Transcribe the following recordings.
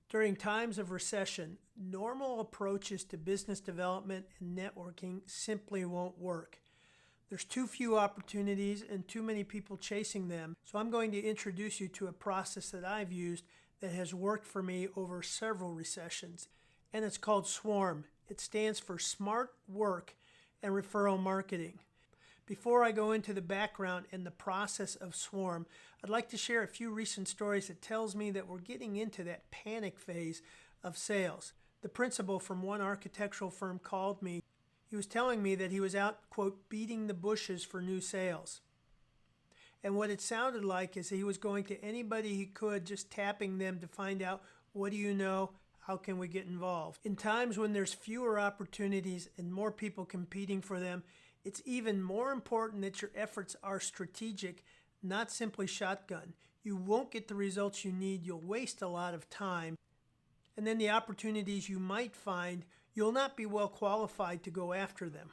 During times of recession, normal approaches to business development and networking simply won't work. There's too few opportunities and too many people chasing them, so I'm going to introduce you to a process that I've used that has worked for me over several recessions, and it's called SWARM. It stands for Smart Work and Referral Marketing. Before I go into the background and the process of SWARM, I'd like to share a few recent stories that tells me that we're getting into that panic phase of sales. The principal from one architectural firm called me. He was telling me that he was out, quote, beating the bushes for new sales. And what it sounded like is he was going to anybody he could, just tapping them to find out, what do you know? How can we get involved? In times when there's fewer opportunities and more people competing for them, it's even more important that your efforts are strategic, not simply shotgun. You won't get the results you need. You'll waste a lot of time. And then the opportunities you might find, you'll not be well qualified to go after them.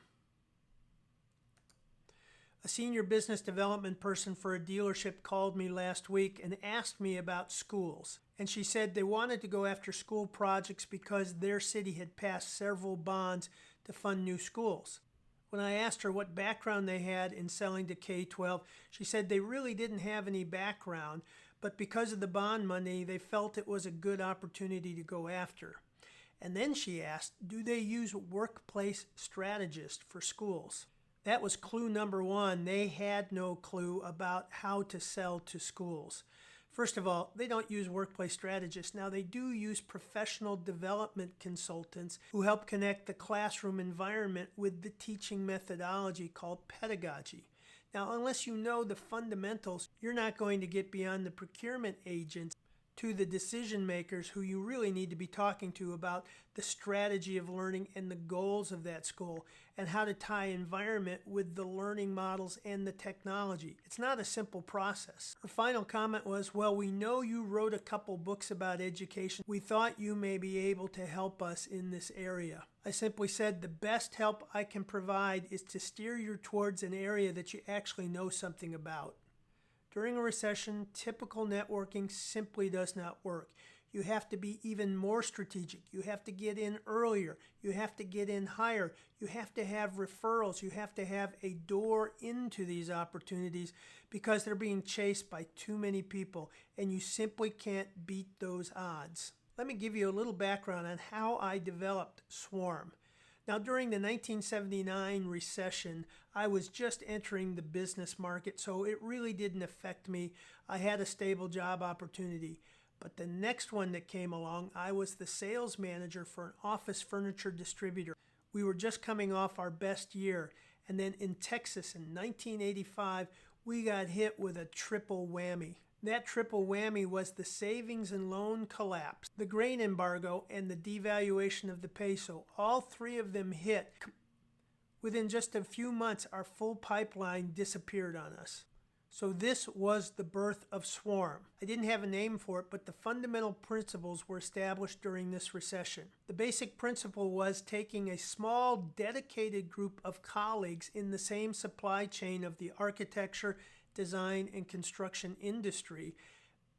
A senior business development person for a dealership called me last week and asked me about schools. And she said they wanted to go after school projects because their city had passed several bonds to fund new schools. When I asked her what background they had in selling to K-12, she said they really didn't have any background, but because of the bond money, they felt it was a good opportunity to go after. And then she asked, do they use workplace strategists for schools? That was clue number one. They had no clue about how to sell to schools. First of all, they don't use workplace strategists. Now, they do use professional development consultants who help connect the classroom environment with the teaching methodology called pedagogy. Now, unless you know the fundamentals, you're not going to get beyond the procurement agents to the decision makers who you really need to be talking to about the strategy of learning and the goals of that school and how to tie environment with the learning models and the technology. It's not a simple process. Her final comment was, well, we know you wrote a couple books about education. We thought you may be able to help us in this area. I simply said the best help I can provide is to steer you towards an area that you actually know something about. During a recession, typical networking simply does not work. You have to be even more strategic. You have to get in earlier. You have to get in higher. You have to have referrals. You have to have a door into these opportunities because they're being chased by too many people, and you simply can't beat those odds. Let me give you a little background on how I developed SWARM. Now, during the 1979 recession, I was just entering the business market, so it really didn't affect me. I had a stable job opportunity. But the next one that came along, I was the sales manager for an office furniture distributor. We were just coming off our best year. And then in Texas in 1985, we got hit with a triple whammy. That triple whammy was the savings and loan collapse, the grain embargo, and the devaluation of the peso. All three of them hit. Within just a few months, our full pipeline disappeared on us. So this was the birth of SWARM. I didn't have a name for it, but the fundamental principles were established during this recession. The basic principle was taking a small, dedicated group of colleagues in the same supply chain of the architecture, design, and construction industry,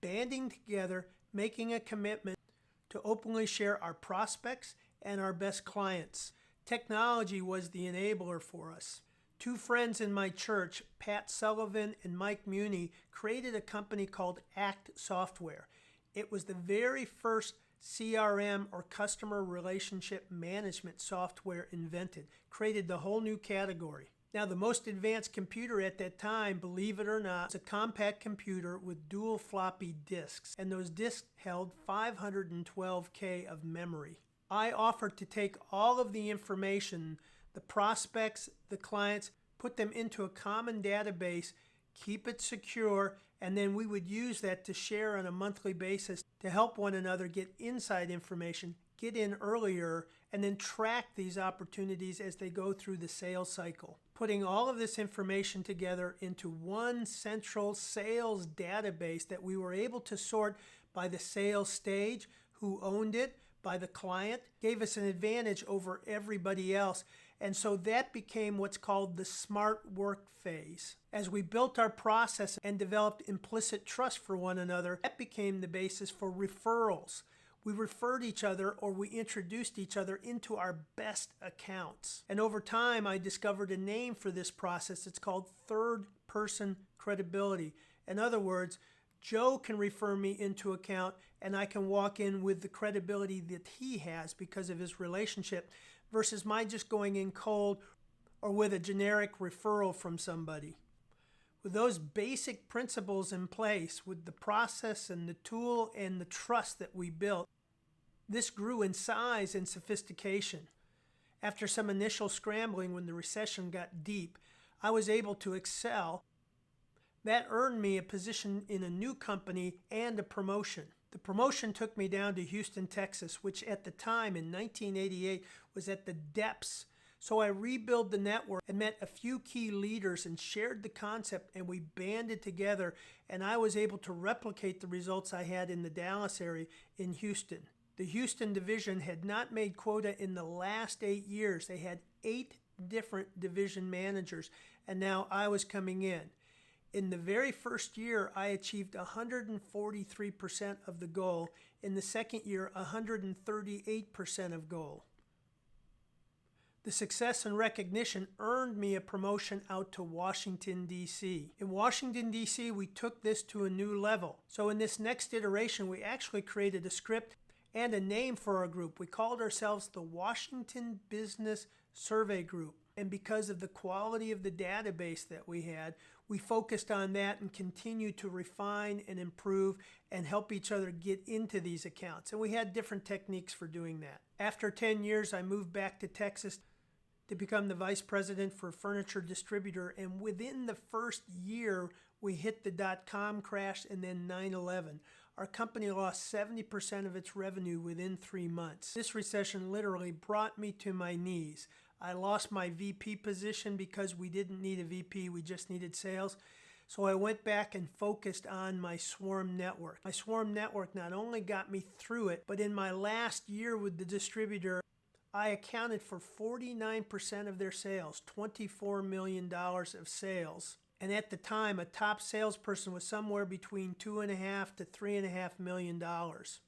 banding together, making a commitment to openly share our prospects and our best clients. Technology was the enabler for us. Two friends in my church, Pat Sullivan and Mike Muni, created a company called ACT Software. It was the very first CRM or customer relationship management software invented, created the whole new category. Now, the most advanced computer at that time, believe it or not, was a compact computer with dual floppy disks, and those disks held 512K of memory. I offered to take all of the information, the prospects, the clients, put them into a common database, keep it secure, and then we would use that to share on a monthly basis to help one another get inside information, get in earlier, and then track these opportunities as they go through the sales cycle. Putting all of this information together into one central sales database that we were able to sort by the sales stage, who owned it, by the client, gave us an advantage over everybody else. And so that became what's called the smart work phase. As we built our process and developed implicit trust for one another, that became the basis for referrals. We referred each other, or we introduced each other into our best accounts. And over time, I discovered a name for this process. It's called third person credibility. In other words, Joe can refer me into account, and I can walk in with the credibility that he has because of his relationship, versus my just going in cold or with a generic referral from somebody. With those basic principles in place, with the process and the tool and the trust that we built, this grew in size and sophistication. After some initial scrambling when the recession got deep, I was able to excel. That earned me a position in a new company and a promotion. The promotion took me down to Houston, Texas, which at the time in 1988 was at the depths. So I rebuilt the network and met a few key leaders and shared the concept, and we banded together, and I was able to replicate the results I had in the Dallas area in Houston. The Houston division had not made quota in the last 8 years. They had 8 different division managers, and now I was coming in. In the very first year, I achieved 143% of the goal. In the second year, 138% of goal. The success and recognition earned me a promotion out to Washington, D.C. In Washington, D.C., we took this to a new level. So in this next iteration, we actually created a script and a name for our group. We called ourselves the Washington Business Survey Group. And because of the quality of the database that we had, we focused on that and continued to refine and improve and help each other get into these accounts. And we had different techniques for doing that. After 10 years, I moved back to Texas to become the vice president for a furniture distributor. And within the first year, we hit the dot-com crash and then 9/11. Our company lost 70% of its revenue within 3 months. This recession literally brought me to my knees. I lost my VP position because we didn't need a VP, we just needed sales. So I went back and focused on my Swarm network. My Swarm network not only got me through it, but in my last year with the distributor, I accounted for 49% of their sales, $24 million of sales. And at the time, a top salesperson was somewhere between $2.5 to $3.5 million.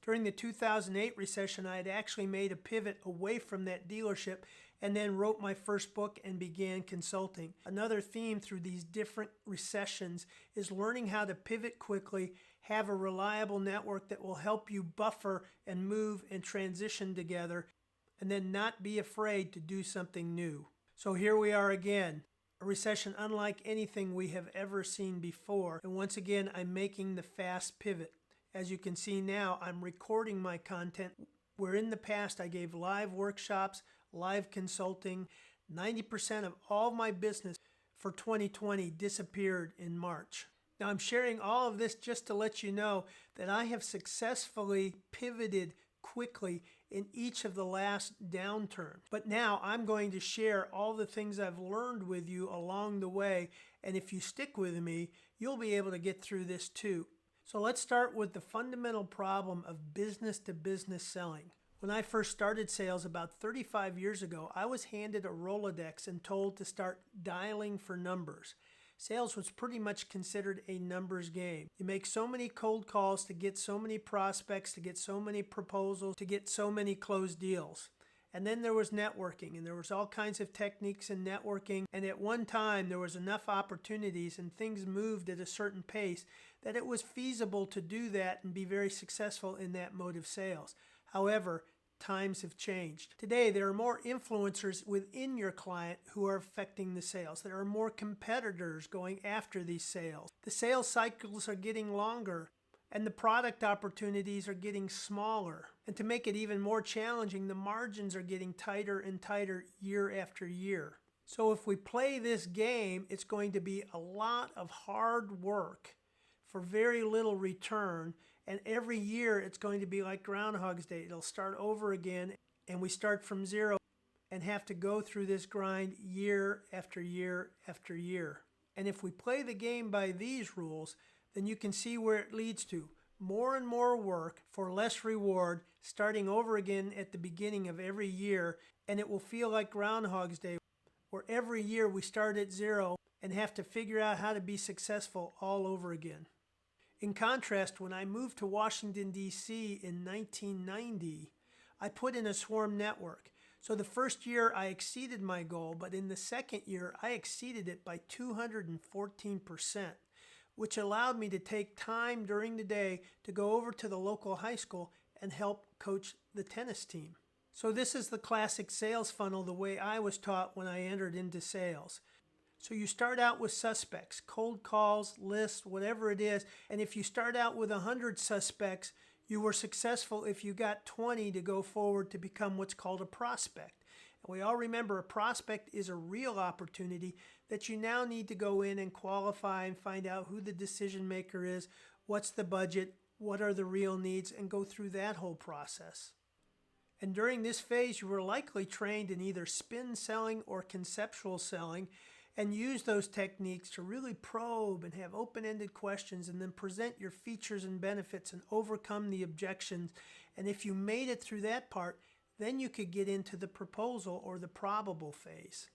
During the 2008 recession, I had actually made a pivot away from that dealership and then wrote my first book and began consulting. Another theme through these different recessions is learning how to pivot quickly, have a reliable network that will help you buffer and move and transition together, and then not be afraid to do something new. So here we are again. A recession unlike anything we have ever seen before. And once again, I'm making the fast pivot. As you can see now, I'm recording my content, where in the past I gave live workshops, live consulting. 90% of all my business for 2020 disappeared in March. Now I'm sharing all of this just to let you know that I have successfully pivoted quickly in each of the last downturns. But now I'm going to share all the things I've learned with you along the way, and if you stick with me, you'll be able to get through this too. So let's start with the fundamental problem of business-to-business selling. When I first started sales about 35 years ago, I was handed a Rolodex and told to start dialing for numbers. Sales was pretty much considered a numbers game. You make so many cold calls to get so many prospects, to get so many proposals, to get so many closed deals. And then there was networking, and there was all kinds of techniques in networking. And at one time, there was enough opportunities and things moved at a certain pace that it was feasible to do that and be very successful in that mode of sales. However, times have changed. Today, there are more influencers within your client who are affecting the sales. There are more competitors going after these sales. The sales cycles are getting longer, and the product opportunities are getting smaller. And to make it even more challenging, the margins are getting tighter and tighter year after year. So if we play this game, it's going to be a lot of hard work for very little return. And every year it's going to be like Groundhog's Day. It'll start over again, and we start from zero and have to go through this grind year after year after year. And if we play the game by these rules, then you can see where it leads to. More and more work for less reward, starting over again at the beginning of every year, and it will feel like Groundhog's Day. where every year we start at zero and have to figure out how to be successful all over again. In contrast, when I moved to Washington, D.C. in 1990, I put in a swarm network. So the first year I exceeded my goal, but in the second year I exceeded it by 214%, which allowed me to take time during the day to go over to the local high school and help coach the tennis team. So this is the classic sales funnel the way I was taught when I entered into sales. So you start out with suspects, cold calls, lists, whatever it is. And if you start out with 100 suspects, you were successful if you got 20 to go forward to become what's called a prospect. And we all remember a prospect is a real opportunity that you now need to go in and qualify and find out who the decision maker is, what's the budget, what are the real needs, and go through that whole process. And during this phase, you were likely trained in either spin selling or conceptual selling, and use those techniques to really probe and have open-ended questions and then present your features and benefits and overcome the objections. And if you made it through that part, then you could get into the proposal or the probable phase.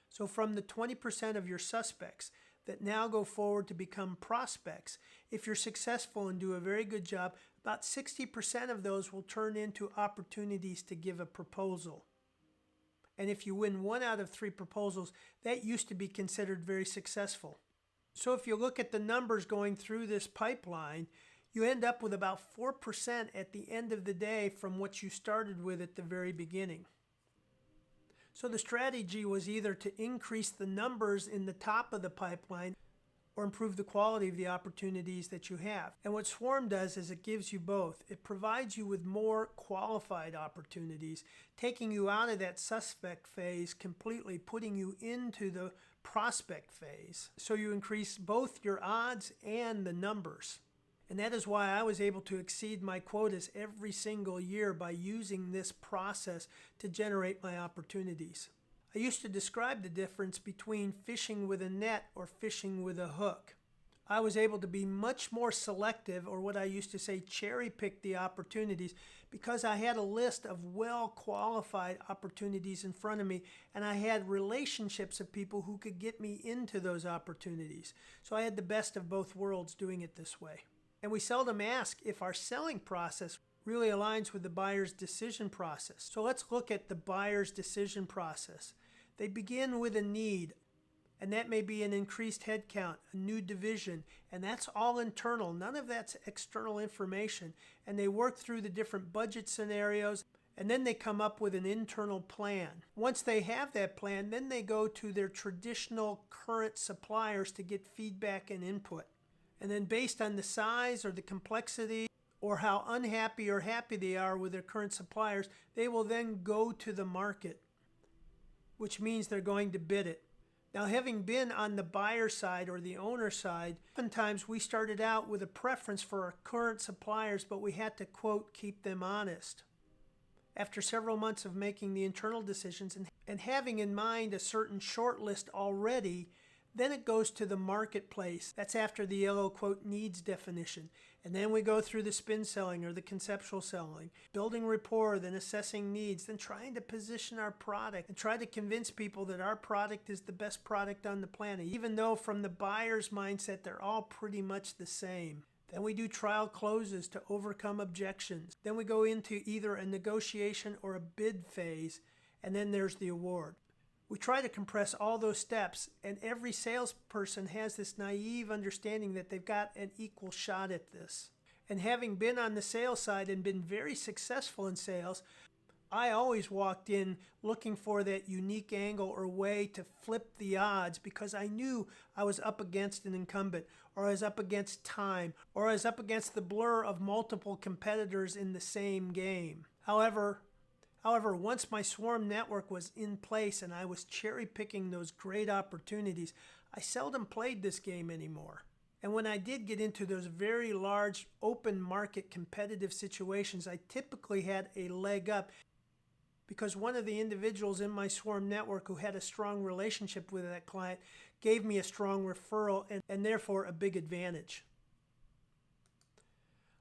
So from the 20% of your suspects that now go forward to become prospects, if you're successful and do a very good job, about 60% of those will turn into opportunities to give a proposal. And if you win 1 out of 3 proposals, that used to be considered very successful. So if you look at the numbers going through this pipeline, you end up with about 4% at the end of the day from what you started with at the very beginning. So the strategy was either to increase the numbers in the top of the pipeline or improve the quality of the opportunities that you have. And what Swarm does is it gives you both. It provides you with more qualified opportunities, taking you out of that suspect phase completely, putting you into the prospect phase. So you increase both your odds and the numbers. And that is why I was able to exceed my quotas every single year by using this process to generate my opportunities. I used to describe the difference between fishing with a net or fishing with a hook. I was able to be much more selective, or what I used to say, cherry pick the opportunities, because I had a list of well-qualified opportunities in front of me, and I had relationships of people who could get me into those opportunities. So I had the best of both worlds doing it this way. And we seldom ask if our selling process really aligns with the buyer's decision process. So let's look at the buyer's decision process. They begin with a need, and that may be an increased headcount, a new division, and that's all internal. None of that's external information. And they work through the different budget scenarios, and then they come up with an internal plan. Once they have that plan, then they go to their traditional current suppliers to get feedback and input. And then based on the size or the complexity or how unhappy or happy they are with their current suppliers, they will then go to the market, which means they're going to bid it. Now, having been on the buyer side or the owner side, oftentimes we started out with a preference for our current suppliers, but we had to, quote, keep them honest. After several months of making the internal decisions and having in mind a certain short list already, then it goes to the marketplace. That's after the yellow, quote, needs definition. And then we go through the spin selling or the conceptual selling, building rapport, then assessing needs, then trying to position our product and try to convince people that our product is the best product on the planet, even though from the buyer's mindset, they're all pretty much the same. Then we do trial closes to overcome objections. Then we go into either a negotiation or a bid phase, and then there's the award. We try to compress all those steps, and every salesperson has this naive understanding that they've got an equal shot at this. And having been on the sales side and been very successful in sales, I always walked in looking for that unique angle or way to flip the odds, because I knew I was up against an incumbent, or I was up against time, or I was up against the blur of multiple competitors in the same game. However, once my Swarm network was in place and I was cherry picking those great opportunities, I seldom played this game anymore. And when I did get into those very large open market competitive situations, I typically had a leg up because one of the individuals in my Swarm network who had a strong relationship with that client gave me a strong referral and therefore a big advantage.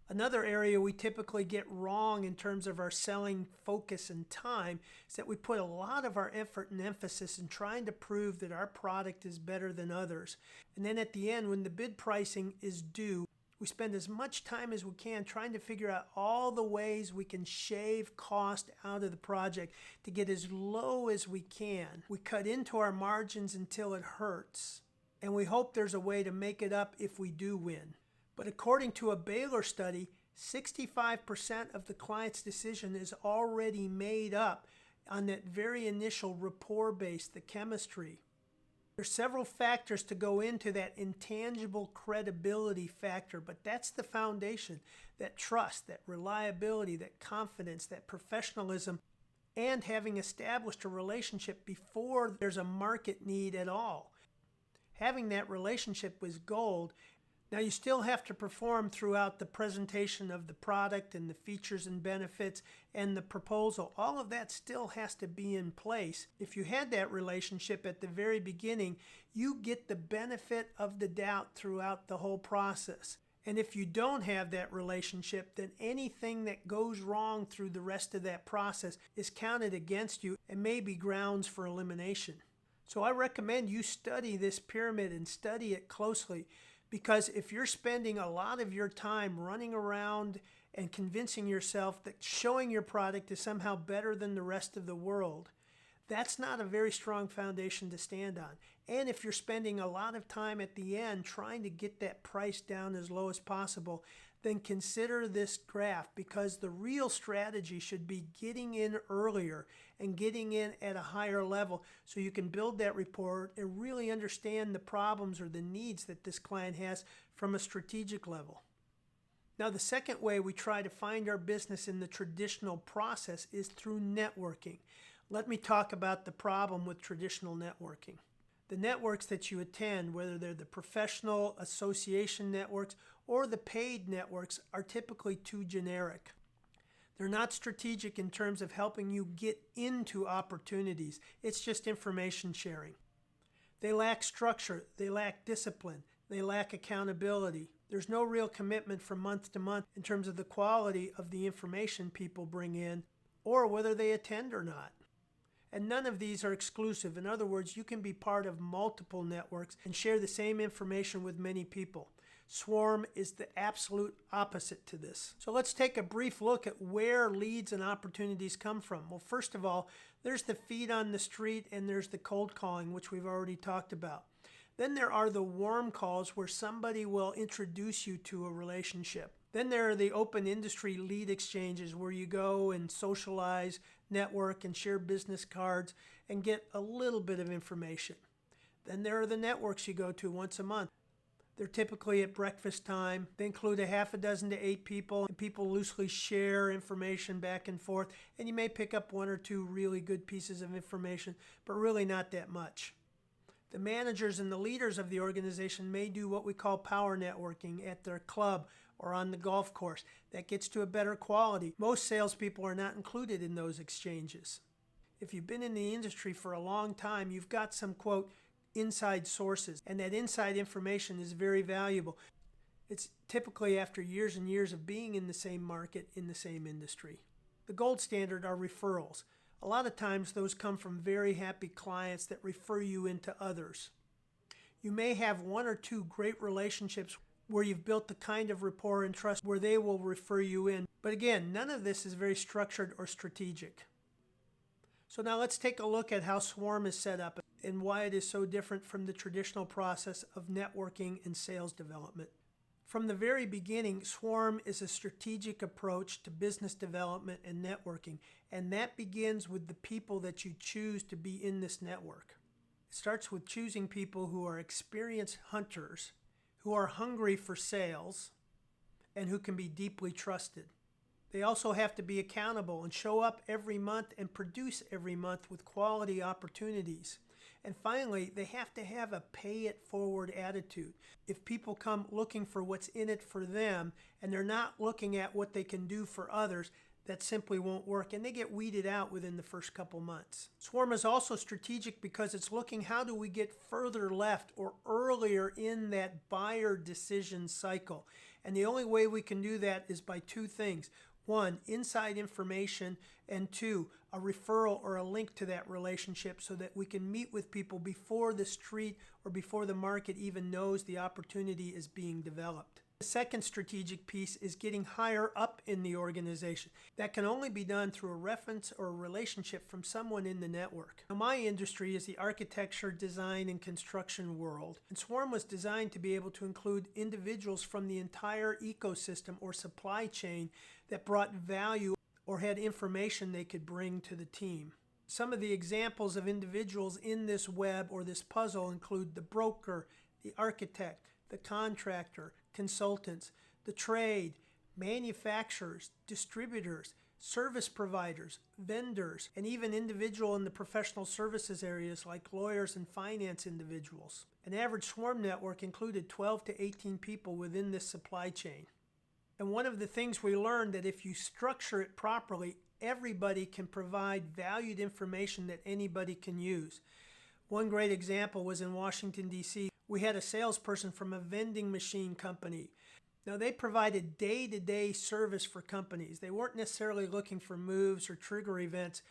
Another area we typically get wrong in terms of our selling focus and time is that we put a lot of our effort and emphasis in trying to prove that our product is better than others. And then at the end, when the bid pricing is due, we spend as much time as we can trying to figure out all the ways we can shave cost out of the project to get as low as we can. We cut into our margins until it hurts, and we hope there's a way to make it up if we do win. But according to a Baylor study, 65% of the client's decision is already made up on that very initial rapport base, the chemistry. There's several factors to go into that intangible credibility factor, but that's the foundation, that trust, that reliability, that confidence, that professionalism, and having established a relationship before there's a market need at all. Having that relationship was gold. Now you still have to perform throughout the presentation of the product and the features and benefits and the proposal. All of that still has to be in place. If you had that relationship at the very beginning, you get the benefit of the doubt throughout the whole process. And if you don't have that relationship, then anything that goes wrong through the rest of that process is counted against you and may be grounds for elimination. So I recommend you study this pyramid and study it closely. Because if you're spending a lot of your time running around and convincing yourself that showing your product is somehow better than the rest of the world, that's not a very strong foundation to stand on. And if you're spending a lot of time at the end trying to get that price down as low as possible, then consider this graph, because the real strategy should be getting in earlier and getting in at a higher level so you can build that rapport and really understand the problems or the needs that this client has from a strategic level. Now, the second way we try to find our business in the traditional process is through networking. Let me talk about the problem with traditional networking. The networks that you attend, whether they're the professional association networks or the paid networks, are typically too generic. They're not strategic in terms of helping you get into opportunities. It's just information sharing. They lack structure, they lack discipline, they lack accountability. There's no real commitment from month to month in terms of the quality of the information people bring in or whether they attend or not. And none of these are exclusive. In other words, you can be part of multiple networks and share the same information with many people. Swarm is the absolute opposite to this. So let's take a brief look at where leads and opportunities come from. Well, first of all, there's the feet on the street and there's the cold calling, which we've already talked about. Then there are the warm calls where somebody will introduce you to a relationship. Then there are the open industry lead exchanges where you go and socialize, network, and share business cards and get a little bit of information. Then there are the networks you go to once a month. They're typically at breakfast time. They include a half a dozen to 8 people, and people loosely share information back and forth, and you may pick up 1 or 2 really good pieces of information, but really not that much. The managers and the leaders of the organization may do what we call power networking at their club or on the golf course. That gets to a better quality. Most salespeople are not included in those exchanges. If you've been in the industry for a long time, you've got some, quote, inside sources, and that inside information is very valuable. It's typically after years and years of being in the same market, in the same industry. The gold standard are referrals. A lot of times those come from very happy clients that refer you into others. You may have 1 or 2 great relationships where you've built the kind of rapport and trust where they will refer you in. But again, none of this is very structured or strategic. So now let's take a look at how Swarm is set up and why it is so different from the traditional process of networking and sales development. From the very beginning, Swarm is a strategic approach to business development and networking, and that begins with the people that you choose to be in this network. It starts with choosing people who are experienced hunters, who are hungry for sales, and who can be deeply trusted. They also have to be accountable and show up every month and produce every month with quality opportunities. And finally, they have to have a pay-it-forward attitude. If people come looking for what's in it for them and they're not looking at what they can do for others, that simply won't work, and they get weeded out within the first couple months. Swarm is also strategic because it's looking how do we get further left or earlier in that buyer decision cycle. And the only way we can do that is by two things. One, inside information, and two, a referral or a link to that relationship so that we can meet with people before the street or before the market even knows the opportunity is being developed. The second strategic piece is getting higher up in the organization. That can only be done through a reference or a relationship from someone in the network. Now, my industry is the architecture, design, and construction world, and Swarm was designed to be able to include individuals from the entire ecosystem or supply chain that brought value or had information they could bring to the team. Some of the examples of individuals in this web or this puzzle include the broker, the architect, the contractor, consultants, the trade, manufacturers, distributors, service providers, vendors, and even individual in the professional services areas like lawyers and finance individuals. An average Swarm network included 12 to 18 people within this supply chain. And one of the things we learned that if you structure it properly, everybody can provide valued information that anybody can use. One great example was in Washington, D.C. We had a salesperson from a vending machine company. Now, they provided day-to-day service for companies. They weren't necessarily looking for moves or trigger events.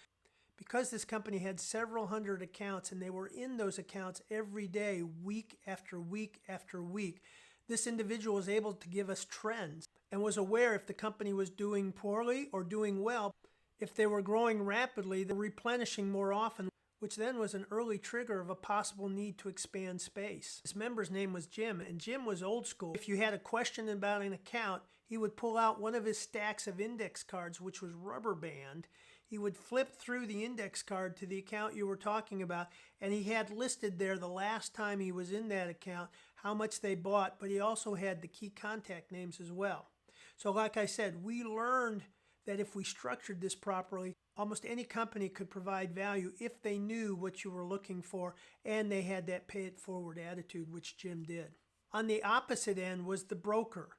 Because this company had several hundred accounts and they were in those accounts every day, week after week after week, this individual was able to give us trends and was aware if the company was doing poorly or doing well. If they were growing rapidly, they were replenishing more often, which then was an early trigger of a possible need to expand space. This member's name was Jim, and Jim was old school. If you had a question about an account, he would pull out one of his stacks of index cards, which was rubber band. He would flip through the index card to the account you were talking about, and he had listed there the last time he was in that account, how much they bought, but he also had the key contact names as well. So like I said, we learned that if we structured this properly, almost any company could provide value if they knew what you were looking for and they had that pay it forward attitude, which Jim did. On the opposite end was the broker.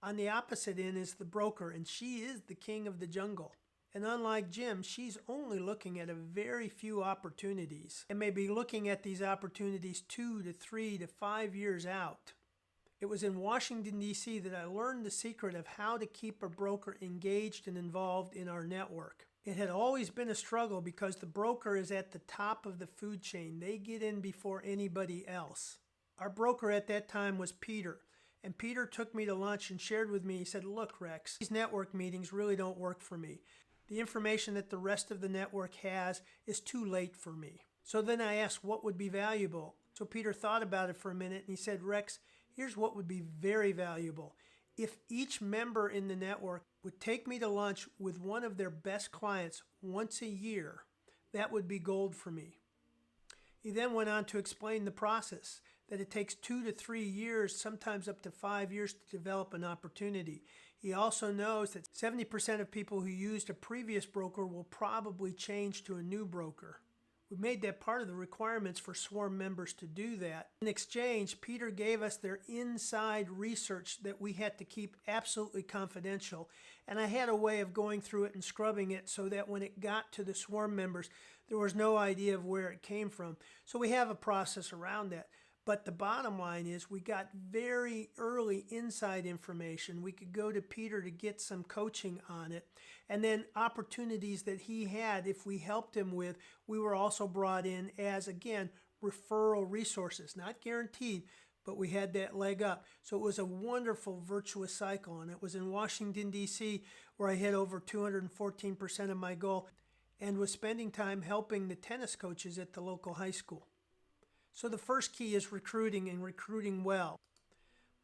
On the opposite end is the broker, and she is the king of the jungle. And unlike Jim, she's only looking at a very few opportunities and may be looking at these opportunities 2 to 3 to 5 years out. It was in Washington, D.C. that I learned the secret of how to keep a broker engaged and involved in our network. It had always been a struggle because the broker is at the top of the food chain. They get in before anybody else. Our broker at that time was Peter. And Peter took me to lunch and shared with me, he said, "Look, Rex, these network meetings really don't work for me. The information that the rest of the network has is too late for me." So then I asked what would be valuable. So Peter thought about it for a minute and he said, "Rex, here's what would be very valuable. If each member in the network would take me to lunch with one of their best clients once a year, that would be gold for me." He then went on to explain the process, that it takes 2 to 3 years, sometimes up to 5 years to develop an opportunity. He also knows that 70% of people who used a previous broker will probably change to a new broker. We made that part of the requirements for Swarm members to do that. In exchange, Peter gave us their inside research that we had to keep absolutely confidential. And I had a way of going through it and scrubbing it so that when it got to the Swarm members, there was no idea of where it came from. So we have a process around that. But the bottom line is we got very early inside information. We could go to Peter to get some coaching on it. And then opportunities that he had, if we helped him with, we were also brought in as, again, referral resources. Not guaranteed, but we had that leg up. So it was a wonderful virtuous cycle. And it was in Washington, D.C., where I hit over 214% of my goal and was spending time helping the tennis coaches at the local high school. So the first key is recruiting, and recruiting well.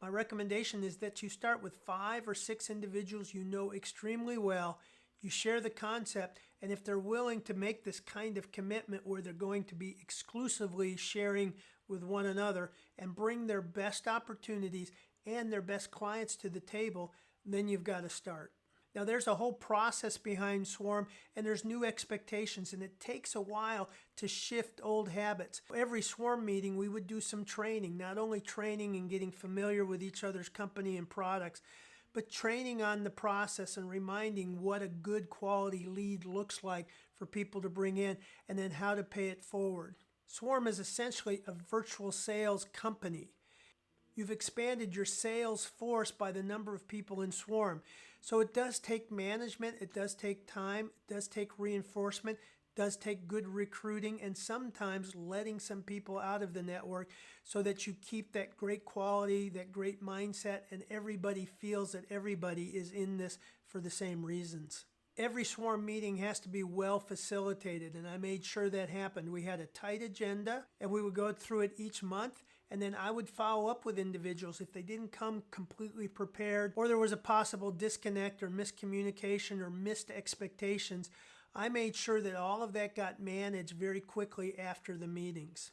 My recommendation is that you start with 5 or 6 individuals you know extremely well. You share the concept, and if they're willing to make this kind of commitment where they're going to be exclusively sharing with one another and bring their best opportunities and their best clients to the table, then you've got to start. Now, there's a whole process behind Swarm, and there's new expectations, and it takes a while to shift old habits. Every Swarm meeting, we would do some training, not only training and getting familiar with each other's company and products, but training on the process and reminding what a good quality lead looks like for people to bring in, and then how to pay it forward. Swarm is essentially a virtual sales company. You've expanded your sales force by the number of people in Swarm. So it does take management, it does take time, it does take reinforcement, it does take good recruiting, and sometimes letting some people out of the network so that you keep that great quality, that great mindset, and everybody feels that everybody is in this for the same reasons. Every Swarm meeting has to be well facilitated, and I made sure that happened. We had a tight agenda, and we would go through it each month, and then I would follow up with individuals if they didn't come completely prepared, or there was a possible disconnect or miscommunication or missed expectations. I made sure that all of that got managed very quickly after the meetings.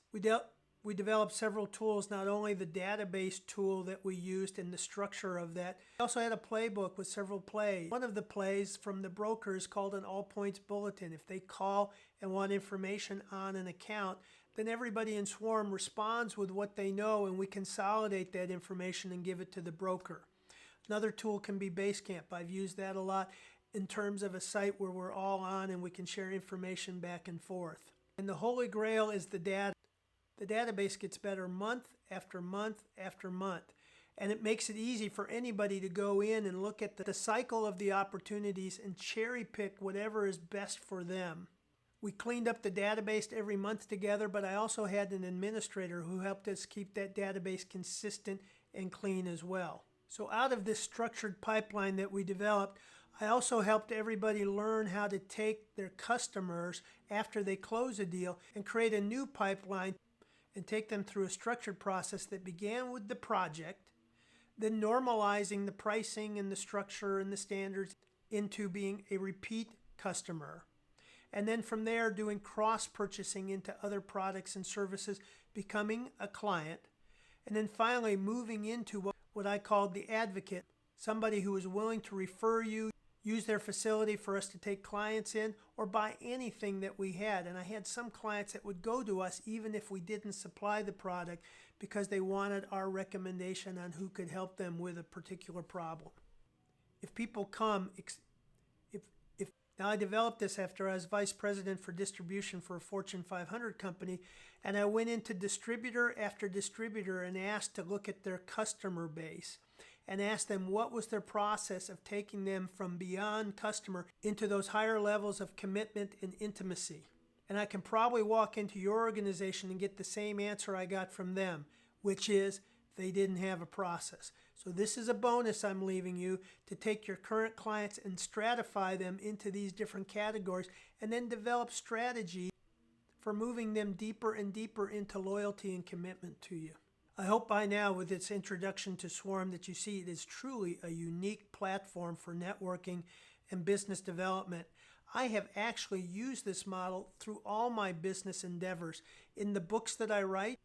We developed several tools, not only the database tool that we used and the structure of that. We also had a playbook with several plays. One of the plays from the broker is called an all points bulletin. If they call and want information on an account, then everybody in Swarm responds with what they know, and we consolidate that information and give it to the broker. Another tool can be Basecamp. I've used that a lot in terms of a site where we're all on and we can share information back and forth. And the holy grail is the data. The database gets better month after month after month, and it makes it easy for anybody to go in and look at the cycle of the opportunities and cherry pick whatever is best for them. We cleaned up the database every month together, but I also had an administrator who helped us keep that database consistent and clean as well. So out of this structured pipeline that we developed, I also helped everybody learn how to take their customers after they close a deal and create a new pipeline and take them through a structured process that began with the project, then normalizing the pricing and the structure and the standards into being a repeat customer. And then from there, doing cross-purchasing into other products and services, becoming a client. And then finally, moving into what I called the advocate, somebody who is willing to refer you, use their facility for us to take clients in, or buy anything that we had. And I had some clients that would go to us even if we didn't supply the product because they wanted our recommendation on who could help them with a particular problem. If people come, Now, I developed this after I was vice president for distribution for a Fortune 500 company, and I went into distributor after distributor and asked to look at their customer base and asked them what was their process of taking them from beyond customer into those higher levels of commitment and intimacy. And I can probably walk into your organization and get the same answer I got from them, which is they didn't have a process. So this is a bonus I'm leaving you to take your current clients and stratify them into these different categories and then develop strategy for moving them deeper and deeper into loyalty and commitment to you. I hope by now with its introduction to Swarm that you see it is truly a unique platform for networking and business development. I have actually used this model through all my business endeavors. In the books that I write,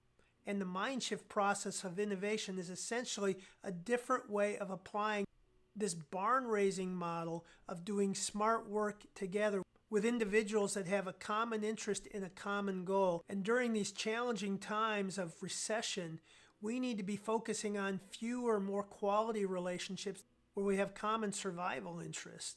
and the Mindshift process of innovation is essentially a different way of applying this barn-raising model of doing smart work together with individuals that have a common interest in a common goal. And during these challenging times of recession, we need to be focusing on fewer, more quality relationships where we have common survival interests.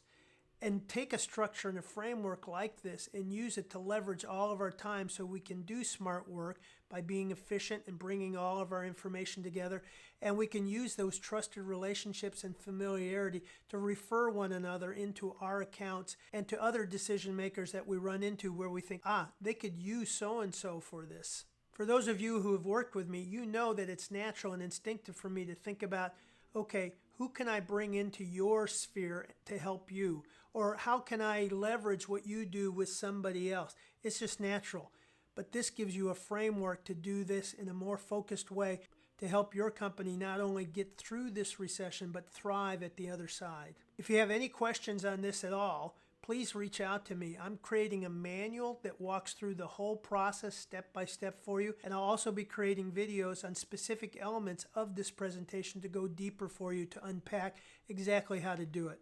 And take a structure and a framework like this and use it to leverage all of our time so we can do smart work by being efficient and bringing all of our information together. And we can use those trusted relationships and familiarity to refer one another into our accounts and to other decision makers that we run into where we think, they could use so-and-so for this. For those of you who have worked with me, you know that it's natural and instinctive for me to think about, okay, who can I bring into your sphere to help you? Or how can I leverage what you do with somebody else? It's just natural. But this gives you a framework to do this in a more focused way to help your company not only get through this recession, but thrive at the other side. If you have any questions on this at all, please reach out to me. I'm creating a manual that walks through the whole process step by step for you, and I'll also be creating videos on specific elements of this presentation to go deeper for you to unpack exactly how to do it.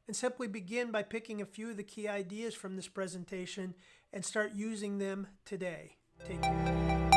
And simply begin by picking a few of the key ideas from this presentation and start using them today. Take care.